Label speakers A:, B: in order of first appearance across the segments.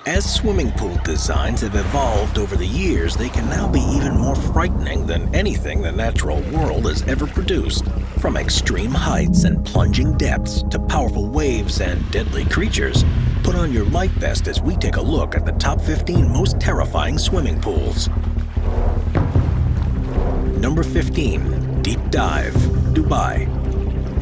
A: As swimming pool designs have evolved over the years, they can now be even more frightening than anything the natural world has ever produced. From extreme heights and plunging depths to powerful waves and deadly creatures, put on your life vest as we take a look at the top 15 most terrifying swimming pools. Number 15. Deep Dive, Dubai.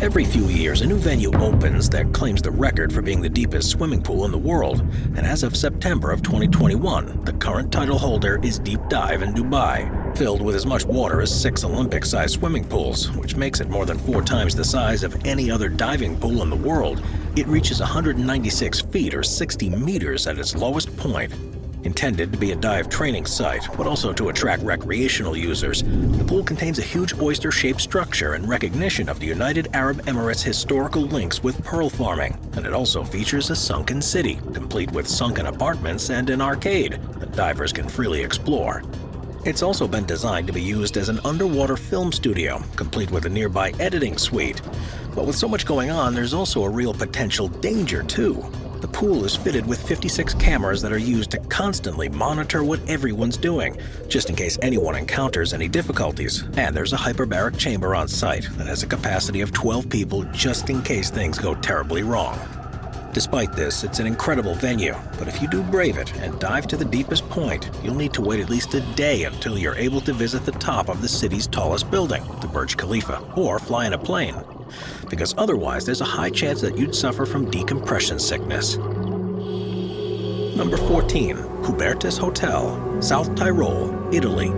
A: Every few years, a new venue opens that claims the record for being the deepest swimming pool in the world, and as of September of 2021, the current title holder is Deep Dive in Dubai, filled with as much water as 6 Olympic-sized swimming pools, which makes it more than 4 times the size of any other diving pool in the world. It reaches 196 feet or 60 meters at its lowest point. Intended to be a dive training site, but also to attract recreational users, the pool contains a huge oyster-shaped structure in recognition of the United Arab Emirates' historical links with pearl farming, and it also features a sunken city, complete with sunken apartments and an arcade that divers can freely explore. It's also been designed to be used as an underwater film studio, complete with a nearby editing suite. But with so much going on, there's also a real potential danger too. The pool is fitted with 56 cameras that are used to constantly monitor what everyone's doing, just in case anyone encounters any difficulties. And there's a hyperbaric chamber on site that has a capacity of 12 people just in case things go terribly wrong. Despite this, it's an incredible venue, but if you do brave it and dive to the deepest point, you'll need to wait at least a day until you're able to visit the top of the city's tallest building, the Burj Khalifa, or fly in a plane. Because otherwise there's a high chance that you'd suffer from decompression sickness. Number 14. Hubertus Hotel, South Tyrol, Italy.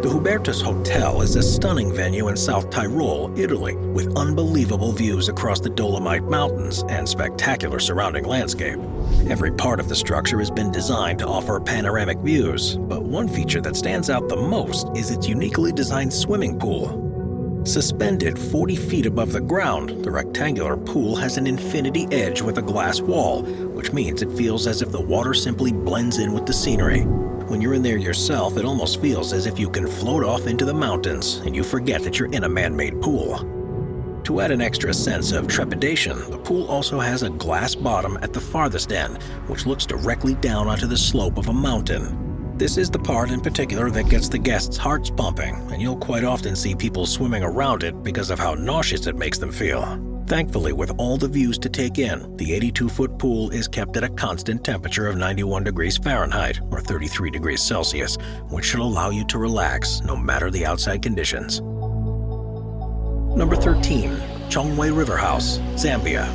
A: The Hubertus Hotel is a stunning venue in South Tyrol, Italy, with unbelievable views across the Dolomite Mountains and spectacular surrounding landscape. Every part of the structure has been designed to offer panoramic views, but one feature that stands out the most is its uniquely designed swimming pool. Suspended 40 feet above the ground, the rectangular pool has an infinity edge with a glass wall, which means it feels as if the water simply blends in with the scenery. When you're in there yourself, it almost feels as if you can float off into the mountains and you forget that you're in a man-made pool. To add an extra sense of trepidation, the pool also has a glass bottom at the farthest end, which looks directly down onto the slope of a mountain. This is the part in particular that gets the guests' hearts pumping, and you'll quite often see people swimming around it because of how nauseous it makes them feel. Thankfully, with all the views to take in, the 82-foot pool is kept at a constant temperature of 91 degrees Fahrenheit or 33 degrees Celsius, which should allow you to relax no matter the outside conditions. Number 13. Chongwe River House, Zambia.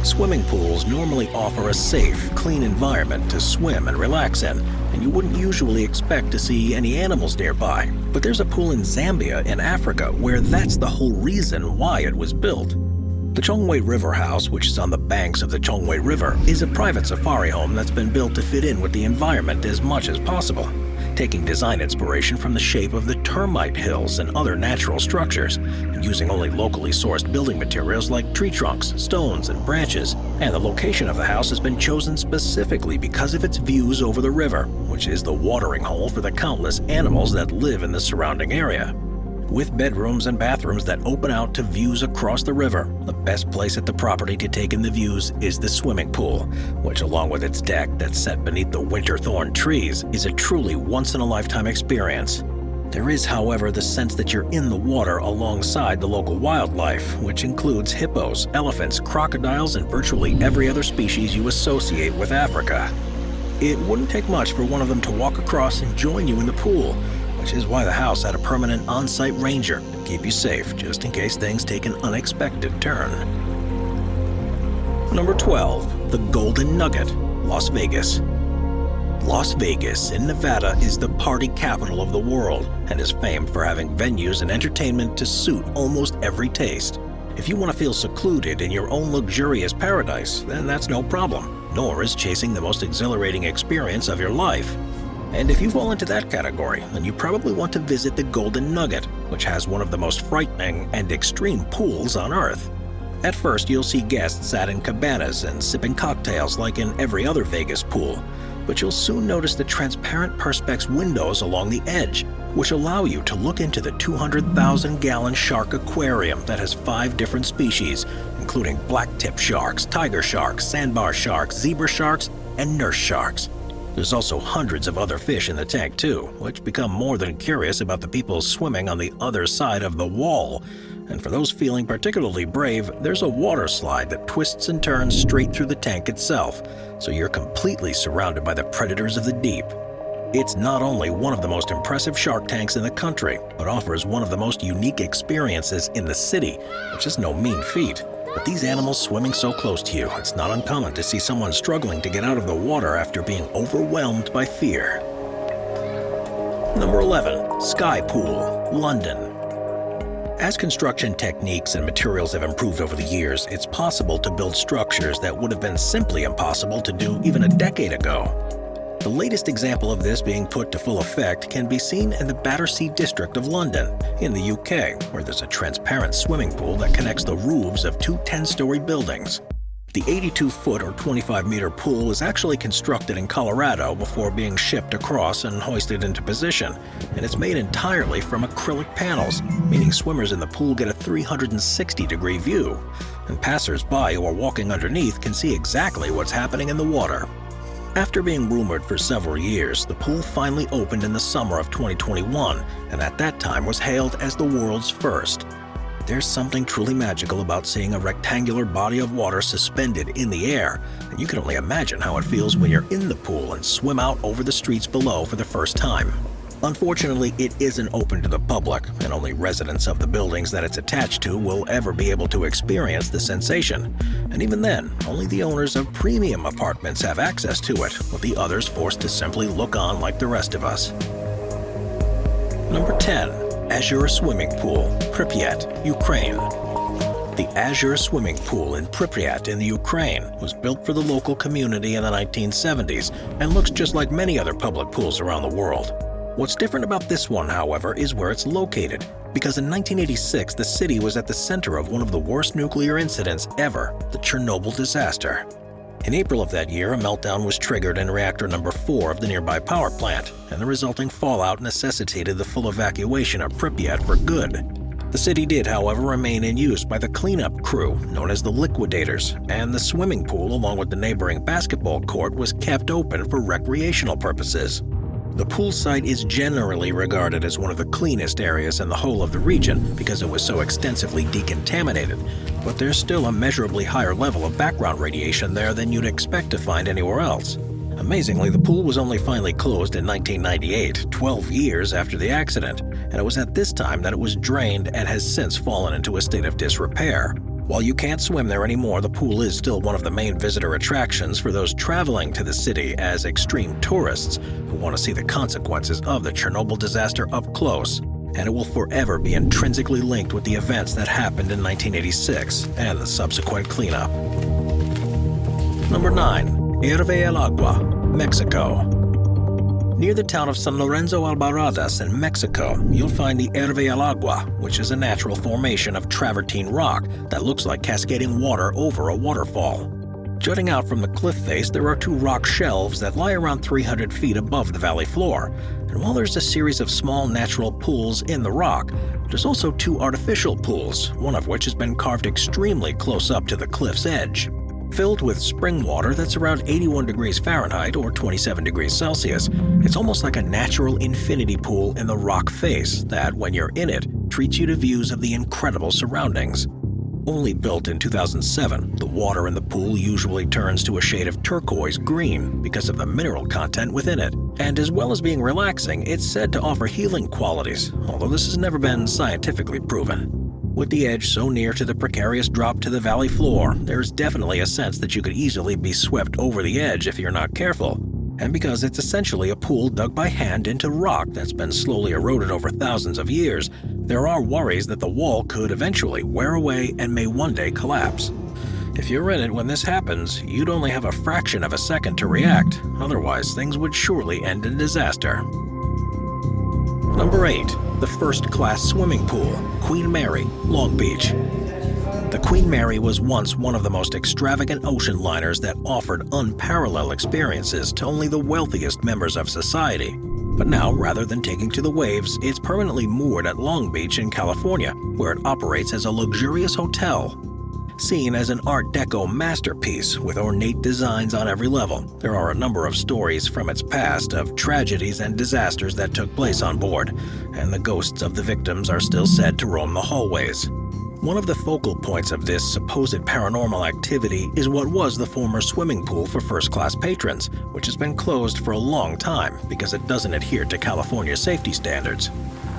A: Swimming pools normally offer a safe, clean environment to swim and relax in, and you wouldn't usually expect to see any animals nearby. But there's a pool in Zambia in Africa where that's the whole reason why it was built. The Chongwe River House, which is on the banks of the Chongwe River, is a private safari home that's been built to fit in with the environment as much as possible, taking design inspiration from the shape of the termite hills and other natural structures, and using only locally sourced building materials like tree trunks, stones, and branches. And the location of the house has been chosen specifically because of its views over the river, which is the watering hole for the countless animals that live in the surrounding area. With bedrooms and bathrooms that open out to views across the river, the best place at the property to take in the views is the swimming pool, which, along with its deck that's set beneath the winter thorn trees, is a truly once-in-a-lifetime experience. There is, however, the sense that you're in the water alongside the local wildlife, which includes hippos, elephants, crocodiles, and virtually every other species you associate with Africa. It wouldn't take much for one of them to walk across and join you in the pool, which is why the house had a permanent on-site ranger to keep you safe just in case things take an unexpected turn. Number 12. The Golden Nugget, Las Vegas. Las Vegas in Nevada is the party capital of the world and is famed for having venues and entertainment to suit almost every taste. If you want to feel secluded in your own luxurious paradise, then that's no problem, nor is chasing the most exhilarating experience of your life. And if you fall into that category, then you probably want to visit the Golden Nugget, which has one of the most frightening and extreme pools on Earth. At first, you'll see guests sat in cabanas and sipping cocktails like in every other Vegas pool, but you'll soon notice the transparent perspex windows along the edge, which allow you to look into the 200,000-gallon shark aquarium that has 5 different species, including black-tip sharks, tiger sharks, sandbar sharks, zebra sharks, and nurse sharks. There's also hundreds of other fish in the tank too, which become more than curious about the people swimming on the other side of the wall. And for those feeling particularly brave, there's a water slide that twists and turns straight through the tank itself, so you're completely surrounded by the predators of the deep. It's not only one of the most impressive shark tanks in the country, but offers one of the most unique experiences in the city, which is no mean feat. With these animals swimming so close to you, it's not uncommon to see someone struggling to get out of the water after being overwhelmed by fear. Number 11. Sky Pool, London. As construction techniques and materials have improved over the years, it's possible to build structures that would have been simply impossible to do even a decade ago. The latest example of this being put to full effect can be seen in the Battersea district of London, in the UK, where there's a transparent swimming pool that connects the roofs of two 10-story buildings. The 82-foot or 25-meter pool was actually constructed in Colorado before being shipped across and hoisted into position, and it's made entirely from acrylic panels, meaning swimmers in the pool get a 360-degree view, and passers-by who are walking underneath can see exactly what's happening in the water. After being rumored for several years, the pool finally opened in the summer of 2021, and at that time was hailed as the world's first. There's something truly magical about seeing a rectangular body of water suspended in the air, and you can only imagine how it feels when you're in the pool and swim out over the streets below for the first time. Unfortunately, it isn't open to the public, and only residents of the buildings that it's attached to will ever be able to experience the sensation. And even then, only the owners of premium apartments have access to it, with the others forced to simply look on like the rest of us. Number 10. Azure Swimming Pool, Pripyat, Ukraine. The Azure Swimming Pool in Pripyat in the Ukraine was built for the local community in the 1970s and looks just like many other public pools around the world. What's different about this one, however, is where it's located, because in 1986 the city was at the center of one of the worst nuclear incidents ever, the Chernobyl disaster. In April of that year, a meltdown was triggered in reactor number 4 of the nearby power plant, and the resulting fallout necessitated the full evacuation of Pripyat for good. The city did, however, remain in use by the cleanup crew, known as the liquidators, and the swimming pool along with the neighboring basketball court was kept open for recreational purposes. The pool site is generally regarded as one of the cleanest areas in the whole of the region because it was so extensively decontaminated, but there's still a measurably higher level of background radiation there than you'd expect to find anywhere else. Amazingly, the pool was only finally closed in 1998, 12 years after the accident, and it was at this time that it was drained and has since fallen into a state of disrepair. While you can't swim there anymore, the pool is still one of the main visitor attractions for those traveling to the city as extreme tourists who want to see the consequences of the Chernobyl disaster up close, and it will forever be intrinsically linked with the events that happened in 1986 and the subsequent cleanup. Number 9. Herve el Agua, Mexico. Near the town of San Lorenzo Albarradas in Mexico, you'll find the Herve el Agua, which is a natural formation of travertine rock that looks like cascading water over a waterfall. Jutting out from the cliff face, there are 2 rock shelves that lie around 300 feet above the valley floor. And while there's a series of small natural pools in the rock, there's also 2 artificial pools, one of which has been carved extremely close up to the cliff's edge. Filled with spring water that's around 81 degrees Fahrenheit or 27 degrees Celsius, it's almost like a natural infinity pool in the rock face that, when you're in it, treats you to views of the incredible surroundings. Only built in 2007, the water in the pool usually turns to a shade of turquoise green because of the mineral content within it. And as well as being relaxing, it's said to offer healing qualities, although this has never been scientifically proven. With the edge so near to the precarious drop to the valley floor, there's definitely a sense that you could easily be swept over the edge if you're not careful. And because it's essentially a pool dug by hand into rock that's been slowly eroded over thousands of years, there are worries that the wall could eventually wear away and may one day collapse. If you're in it when this happens, you'd only have a fraction of a second to react, otherwise things would surely end in disaster. Number 8. The first-class swimming pool, Queen Mary, Long Beach. The Queen Mary was once one of the most extravagant ocean liners that offered unparalleled experiences to only the wealthiest members of society. But now, rather than taking to the waves, it's permanently moored at Long Beach in California, where it operates as a luxurious hotel. Seen as an Art Deco masterpiece with ornate designs on every level, there are a number of stories from its past of tragedies and disasters that took place on board, and the ghosts of the victims are still said to roam the hallways. One of the focal points of this supposed paranormal activity is what was the former swimming pool for first-class patrons, which has been closed for a long time because it doesn't adhere to California safety standards.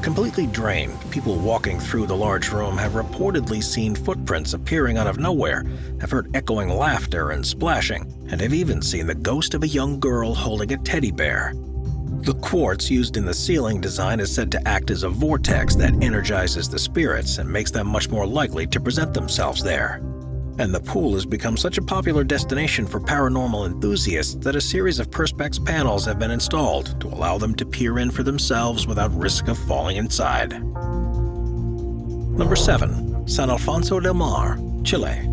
A: Completely drained, people walking through the large room have reportedly seen footprints appearing out of nowhere, have heard echoing laughter and splashing, and have even seen the ghost of a young girl holding a teddy bear. The quartz used in the ceiling design is said to act as a vortex that energizes the spirits and makes them much more likely to present themselves there. And the pool has become such a popular destination for paranormal enthusiasts that a series of Perspex panels have been installed to allow them to peer in for themselves without risk of falling inside. Number 7. San Alfonso del Mar, Chile.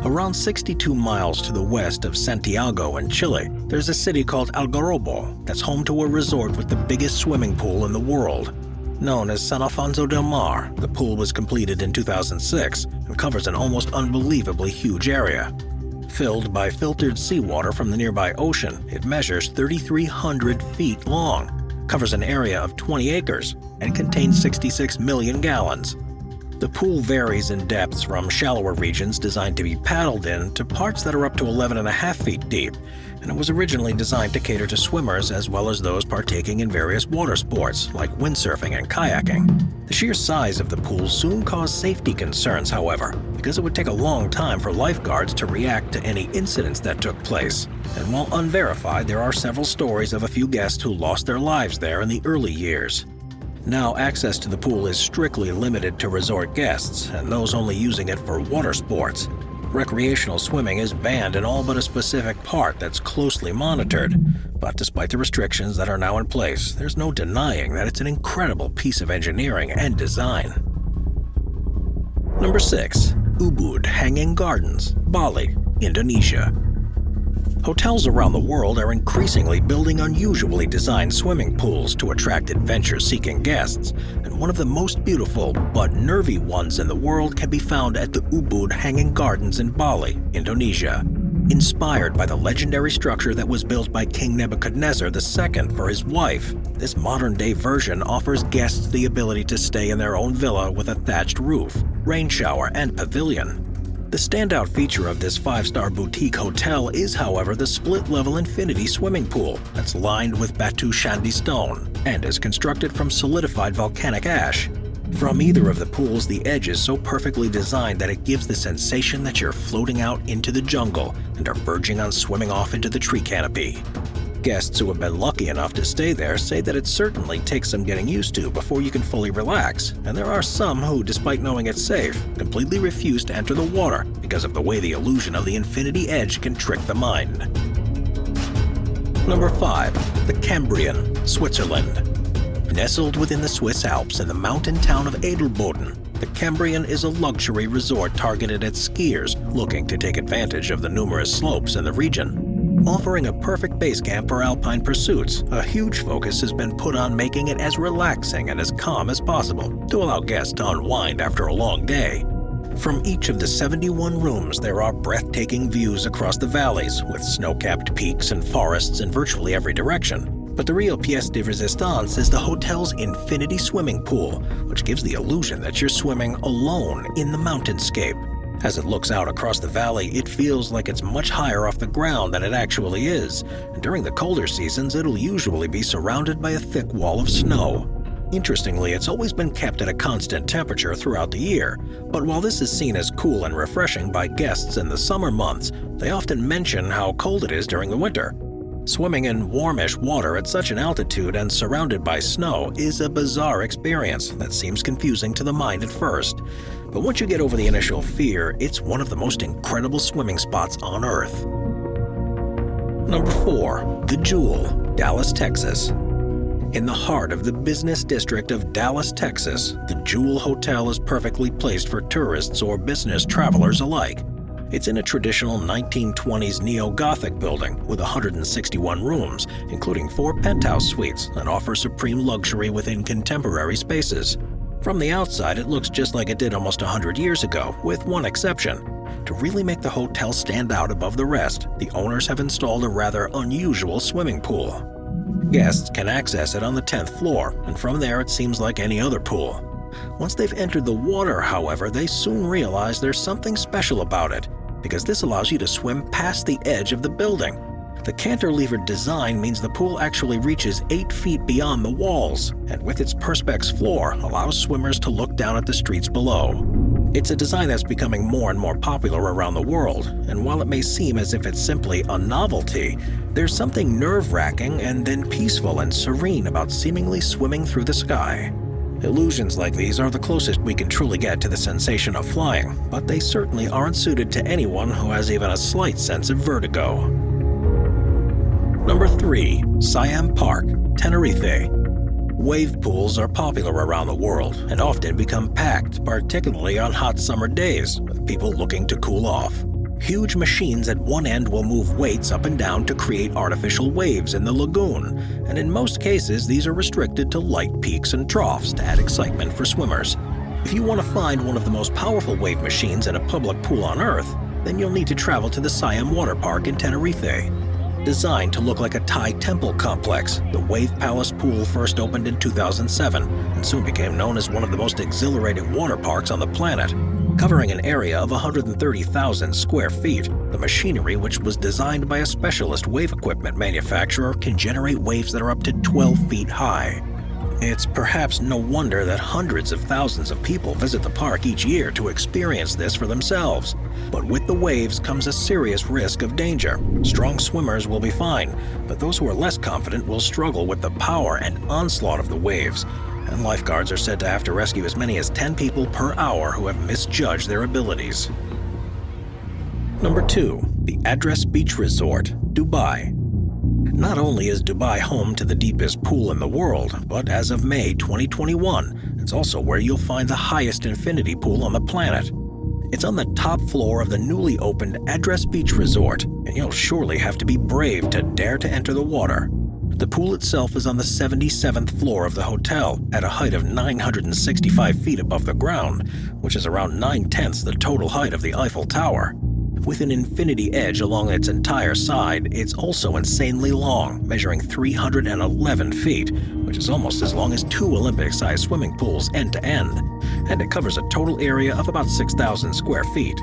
A: Around 62 miles to the west of Santiago in Chile, there's a city called Algarrobo that's home to a resort with the biggest swimming pool in the world. Known as San Alfonso del Mar, the pool was completed in 2006 and covers an almost unbelievably huge area. Filled by filtered seawater from the nearby ocean, it measures 3,300 feet long, covers an area of 20 acres, and contains 66 million gallons. The pool varies in depths from shallower regions designed to be paddled in to parts that are up to 11.5 feet deep, and it was originally designed to cater to swimmers as well as those partaking in various water sports like windsurfing and kayaking. The sheer size of the pool soon caused safety concerns, however, because it would take a long time for lifeguards to react to any incidents that took place. And while unverified, there are several stories of a few guests who lost their lives there in the early years. Now, access to the pool is strictly limited to resort guests and those only using it for water sports. Recreational swimming is banned in all but a specific part that's closely monitored. But despite the restrictions that are now in place, there's no denying that it's an incredible piece of engineering and design. Number 6. Ubud Hanging Gardens, Bali, Indonesia. Hotels around the world are increasingly building unusually designed swimming pools to attract adventure-seeking guests, and one of the most beautiful but nervy ones in the world can be found at the Ubud Hanging Gardens in Bali, Indonesia. Inspired by the legendary structure that was built by King Nebuchadnezzar II for his wife, this modern-day version offers guests the ability to stay in their own villa with a thatched roof, rain shower, and pavilion. The standout feature of this 5-star boutique hotel is, however, the split-level infinity swimming pool that's lined with Batu Shandi stone and is constructed from solidified volcanic ash. From either of the pools, the edge is so perfectly designed that it gives the sensation that you're floating out into the jungle and are verging on swimming off into the tree canopy. Guests who have been lucky enough to stay there say that it certainly takes some getting used to before you can fully relax, and there are some who, despite knowing it's safe, completely refuse to enter the water because of the way the illusion of the infinity edge can trick the mind. Number 5. The Cambrian, Switzerland. Nestled within the Swiss Alps in the mountain town of Adelboden, the Cambrian is a luxury resort targeted at skiers looking to take advantage of the numerous slopes in the region. Offering a perfect base camp for alpine pursuits, a huge focus has been put on making it as relaxing and as calm as possible to allow guests to unwind after a long day. From each of the 71 rooms, there are breathtaking views across the valleys with snow-capped peaks and forests in virtually every direction. But the real pièce de résistance is the hotel's infinity swimming pool, which gives the illusion that you're swimming alone in the mountainscape. As it looks out across the valley, it feels like it's much higher off the ground than it actually is, and during the colder seasons, it'll usually be surrounded by a thick wall of snow. Interestingly, it's always been kept at a constant temperature throughout the year, but while this is seen as cool and refreshing by guests in the summer months, they often mention how cold it is during the winter. Swimming in warmish water at such an altitude and surrounded by snow is a bizarre experience that seems confusing to the mind at first. But once you get over the initial fear, it's one of the most incredible swimming spots on Earth. Number 4. The Jewel, Dallas, Texas. In the heart of the business district of Dallas, Texas, the Jewel Hotel is perfectly placed for tourists or business travelers alike. It's in a traditional 1920s neo-Gothic building with 161 rooms, including 4 penthouse suites that offer supreme luxury within contemporary spaces. From the outside, it looks just like it did almost 100 years ago, with one exception. To really make the hotel stand out above the rest, the owners have installed a rather unusual swimming pool. Guests can access it on the 10th floor, and from there it seems like any other pool. Once they've entered the water, however, they soon realize there's something special about it, because this allows you to swim past the edge of the building. The cantilevered design means the pool actually reaches 8 feet beyond the walls, and with its perspex floor, allows swimmers to look down at the streets below. It's a design that's becoming more and more popular around the world, and while it may seem as if it's simply a novelty, there's something nerve-wracking and then peaceful and serene about seemingly swimming through the sky. Illusions like these are the closest we can truly get to the sensation of flying, but they certainly aren't suited to anyone who has even a slight sense of vertigo. Number 3. Siam Park, Tenerife. Wave pools are popular around the world and often become packed, particularly on hot summer days, with people looking to cool off. Huge machines at one end will move weights up and down to create artificial waves in the lagoon, and in most cases these are restricted to light peaks and troughs to add excitement for swimmers. If you want to find one of the most powerful wave machines in a public pool on Earth, then you'll need to travel to the Siam Water Park in Tenerife. Designed to look like a Thai temple complex, the Wave Palace pool first opened in 2007 and soon became known as one of the most exhilarating water parks on the planet. Covering an area of 130,000 square feet, the machinery, which was designed by a specialist wave equipment manufacturer, can generate waves that are up to 12 feet high. It's perhaps no wonder that hundreds of thousands of people visit the park each year to experience this for themselves. But with the waves comes a serious risk of danger. Strong swimmers will be fine, but those who are less confident will struggle with the power and onslaught of the waves. And lifeguards are said to have to rescue as many as 10 people per hour who have misjudged their abilities. Number 2. The Address Beach Resort, Dubai. Not only is Dubai home to the deepest pool in the world, but as of May 2021, it's also where you'll find the highest infinity pool on the planet. It's on the top floor of the newly opened Address Beach Resort, and you'll surely have to be brave to dare to enter the water. The pool itself is on the 77th floor of the hotel, at a height of 965 feet above the ground, which is around 9/10 the total height of the Eiffel Tower. With an infinity edge along its entire side, it's also insanely long, measuring 311 feet, which is almost as long as 2 Olympic-sized swimming pools end to end, and it covers a total area of about 6,000 square feet.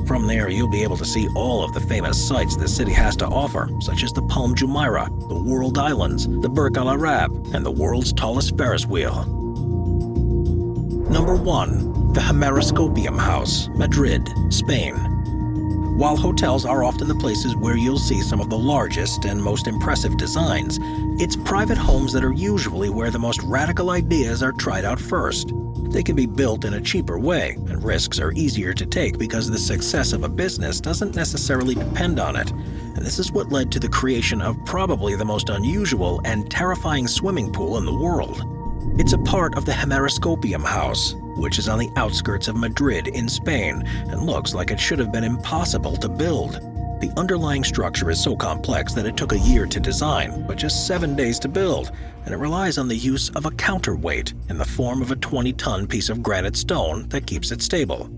A: From there, you'll be able to see all of the famous sights the city has to offer, such as the Palm Jumeirah, the World Islands, the Burj Al Arab, and the world's tallest Ferris wheel. Number 1. The Hemeroscopium House, Madrid, Spain. While hotels are often the places where you'll see some of the largest and most impressive designs, it's private homes that are usually where the most radical ideas are tried out first. They can be built in a cheaper way, and risks are easier to take because the success of a business doesn't necessarily depend on it. And this is what led to the creation of probably the most unusual and terrifying swimming pool in the world. It's a part of the Hemeroscopium House, which is on the outskirts of Madrid in Spain and looks like it should have been impossible to build. The underlying structure is so complex that it took a year to design, but just 7 days to build, and it relies on the use of a counterweight in the form of a 20-ton piece of granite stone that keeps it stable.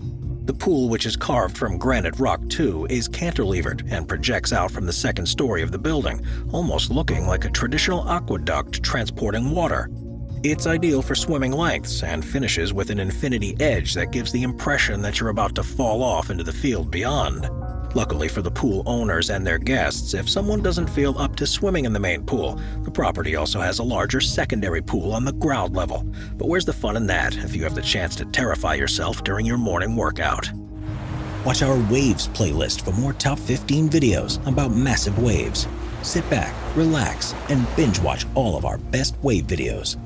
A: The pool, which is carved from granite rock too, is cantilevered and projects out from the second story of the building, almost looking like a traditional aqueduct transporting water. It's ideal for swimming lengths and finishes with an infinity edge that gives the impression that you're about to fall off into the field beyond. Luckily for the pool owners and their guests, if someone doesn't feel up to swimming in the main pool, the property also has a larger secondary pool on the ground level. But where's the fun in that if you have the chance to terrify yourself during your morning workout? Watch our Waves playlist for more top 15 videos about massive waves. Sit back, relax, and binge watch all of our best wave videos.